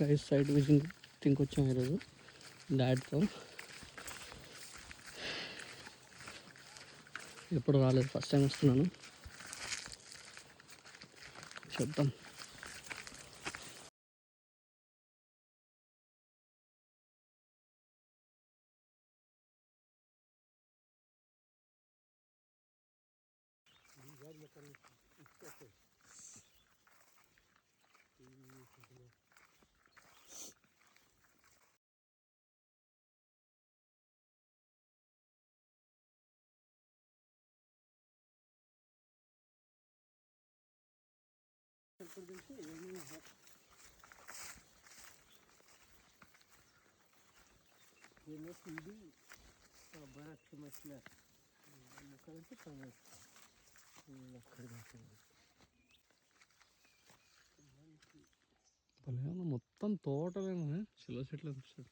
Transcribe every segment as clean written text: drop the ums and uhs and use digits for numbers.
Guys side విజిటింగ్కి వచ్చాము ఈరోజు డాడ్తో. ఎప్పుడు రాలేదు, ఫస్ట్ టైం వస్తున్నాను. చూద్దాం. మొత్తం తోటలేమో చిల్ల చెట్లు అనిపిస్తుంది.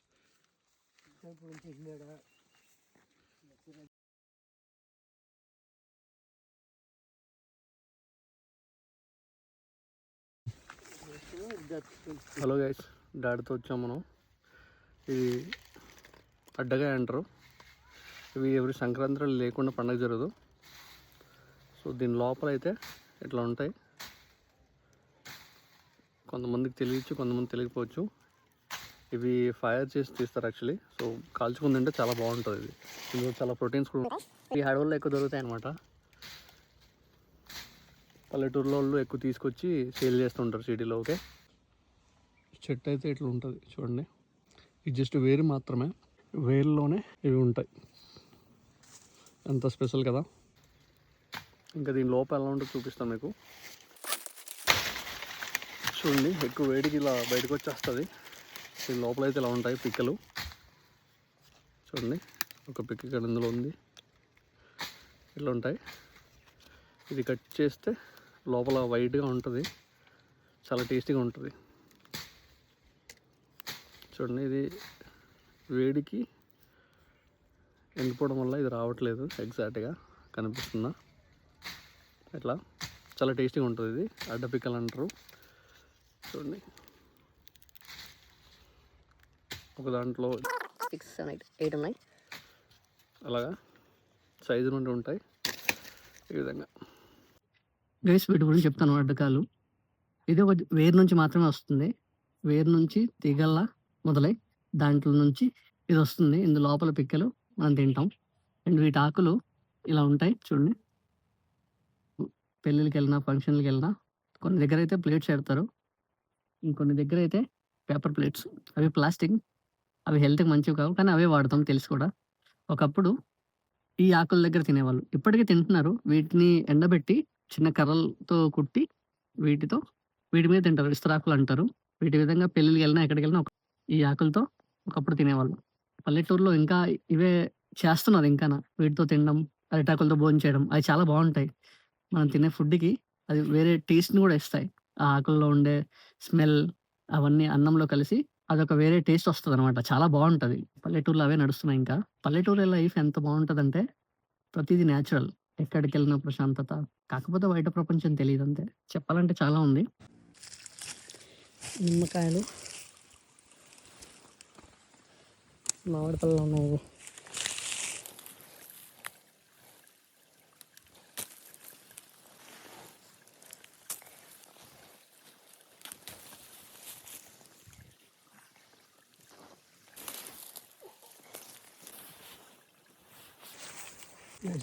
హలో గైస్, డాడీతో వచ్చాము మనం. ఇది అడ్డగా అంటారు. ఇవి ఎవరి సంక్రాంతి లేకుండా పండగ జరగదు. సో దీని లోపల అయితే ఇట్లా ఉంటాయి. కొంతమందికి తెలియచ్చు, కొంతమంది తెలియకపోవచ్చు. ఇవి ఫైర్ చేసి తీస్తారు యాక్చువల్లీ. సో కాల్చుకుని తింటే చాలా బాగుంటుంది. ఇది ఇందులో చాలా ప్రోటీన్స్ కూడా ఈ అడవుల్లో ఎక్కువ దొరుకుతాయి అన్నమాట. పల్లెటూరులో వాళ్ళు ఎక్కువ తీసుకొచ్చి సేల్ చేస్తుంటారు సిటీలో. ఓకే, చెట్టు అయితే ఇట్లా ఉంటుంది చూడండి. ఇది జస్ట్ వేరు మాత్రమే, వేరులోనే ఇవి ఉంటాయి. ఎంత స్పెషల్ కదా. ఇంకా దీని లోపల ఎలా ఉంటుందో చూపిస్తాను మీకు. చూడండి, ఎక్కువ వేడికి ఇలా బయటకు వచ్చేస్తుంది. దీని లోపల అయితే ఇలా ఉంటాయి పిక్కలు. చూడండి, ఒక పిక్క ఇక్కడ ఇందులో ఉంది. ఇట్లా ఉంటాయి. ఇది కట్ చేస్తే లోపల వైట్గా ఉంటుంది, చాలా టేస్టీగా ఉంటుంది. చూడండి, ఇది వేడికి ఎండిపోవడం వల్ల ఇది రావట్లేదు ఎగ్జాక్ట్గా కనిపిస్తుందా. ఇట్లా చాలా టేస్టీగా ఉంటుంది. ఇది అడ్డ పిక్కలు అంటారు. చూడండి, ఒక దాంట్లో 6, 7, 8 ఉన్నాయి. అలాగా సైజు నుండి ఉంటాయి ఈ విధంగా. గైస్, వీటి గురించి చెప్తాను. అడ్డకాలు ఇది ఒక వేరు నుంచి మాత్రమే వస్తుంది. వేరు నుంచి తీగల్లా మొదలై దాంట్లో నుంచి ఇది వస్తుంది. ఇందు లోపల పిక్కలు మనం తింటాం. అండ్ వీటి ఆకులు ఇలా ఉంటాయి. చూడండి, పెళ్ళిళ్ళకి వెళ్ళినా ఫంక్షన్కి వెళ్ళినా కొన్ని దగ్గర అయితే ప్లేట్స్ పెడతారు, ఇంకొన్ని దగ్గర అయితే పేపర్ ప్లేట్స్. అవి ప్లాస్టిక్, అవి హెల్త్కి మంచివి కావు, కానీ అవే వాడతాం తెలుసు కూడా. ఒకప్పుడు ఈ ఆకుల దగ్గర తినేవాళ్ళు, ఇప్పటికీ తింటున్నారు. వీటిని ఎండబెట్టి చిన్న కర్రలతో కుట్టి వీటి మీద తింటారు. ఇస్తరాకులు అంటారు. వీటి విధంగా పెళ్ళిళ్ళకి వెళ్ళినా ఎక్కడికి వెళ్ళినా ఈ ఆకులతో ఒకప్పుడు తినేవాళ్ళు. పల్లెటూరులో ఇంకా ఇవే చేస్తున్నారు. ఇంకా వీటితో తినడం, అరిటాకులతో భోజనం చేయడం, అవి చాలా బాగుంటాయి. మనం తినే ఫుడ్కి అది వేరే టేస్ట్ని కూడా ఇస్తాయి. ఆ ఆకుల్లో ఉండే స్మెల్ అవన్నీ అన్నంలో కలిసి అదొక వేరే టేస్ట్ వస్తుంది అనమాట. చాలా బాగుంటుంది. పల్లెటూరులో అవే నడుస్తున్నాయి. ఇంకా పల్లెటూరు లైఫ్ ఎంత బాగుంటుందంటే ప్రతిదీ న్యాచురల్, ఎక్కడికి వెళ్ళిన ప్రశాంతత. కాకపోతే బయట ప్రపంచం తెలియదు అంతే. చెప్పాలంటే చాలా ఉంది. నిమ్మకాయలు, మామిడి పళ్ళు ఉన్నాయి.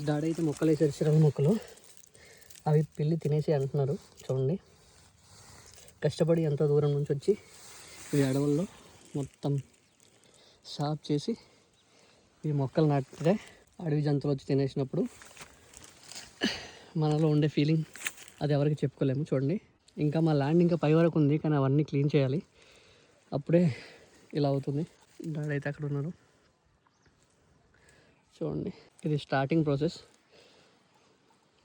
డాడీ అయితే మొక్కలు వేసారు, చిరల మొక్కలు. అవి పిల్లి తినేసి అంటున్నారు. చూడండి, కష్టపడి ఎంత దూరం నుంచి వచ్చి ఈ అడవుల్లో మొత్తం సాఫ్ చేసి ఈ మొక్కలు నాటితే అడవి జంతువులు వచ్చి తినేసినప్పుడు మనలో ఉండే ఫీలింగ్ అది ఎవరికి చెప్పుకోలేము. చూడండి, ఇంకా మా ల్యాండ్ ఇంకా పై వరకు ఉంది, కానీ అవన్నీ క్లీన్ చేయాలి. అప్పుడే ఇలా అవుతుంది. డాడీ అయితే అక్కడ ఉన్నారు. చూడండి, ఇది స్టార్టింగ్ ప్రాసెస్.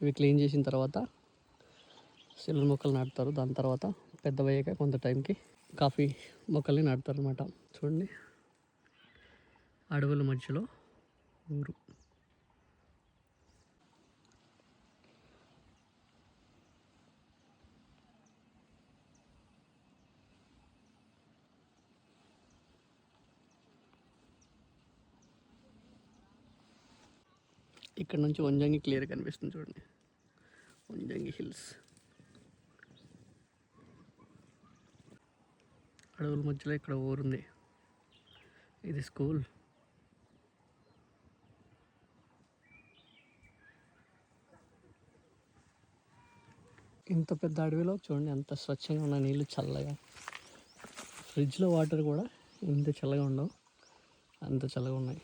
ఇవి క్లీన్ చేసిన తర్వాత సిల్వర్ మొక్కలు నాటుతారు. దాని తర్వాత పెద్దవయ్యాక కొంత టైంకి కాఫీ మొక్కల్ని నాటుతారు అనమాట. చూడండి, అడవుల మధ్యలో ఊరు. ఇక్కడ నుంచి వంజంగి క్లియర్ కనిపిస్తుంది చూడండి, వంజంగి హిల్స్. అడవుల మధ్యలో ఇక్కడ ఊరుంది, ఇది స్కూల్. ఇంత పెద్ద అడవిలో చూడండి ఎంత స్వచ్ఛంగా ఉన్న నీళ్ళు, చల్లగా. ఫ్రిడ్జ్లో వాటర్ కూడా ఇంత చల్లగా ఉండవు, అంత చల్లగా ఉన్నాయి.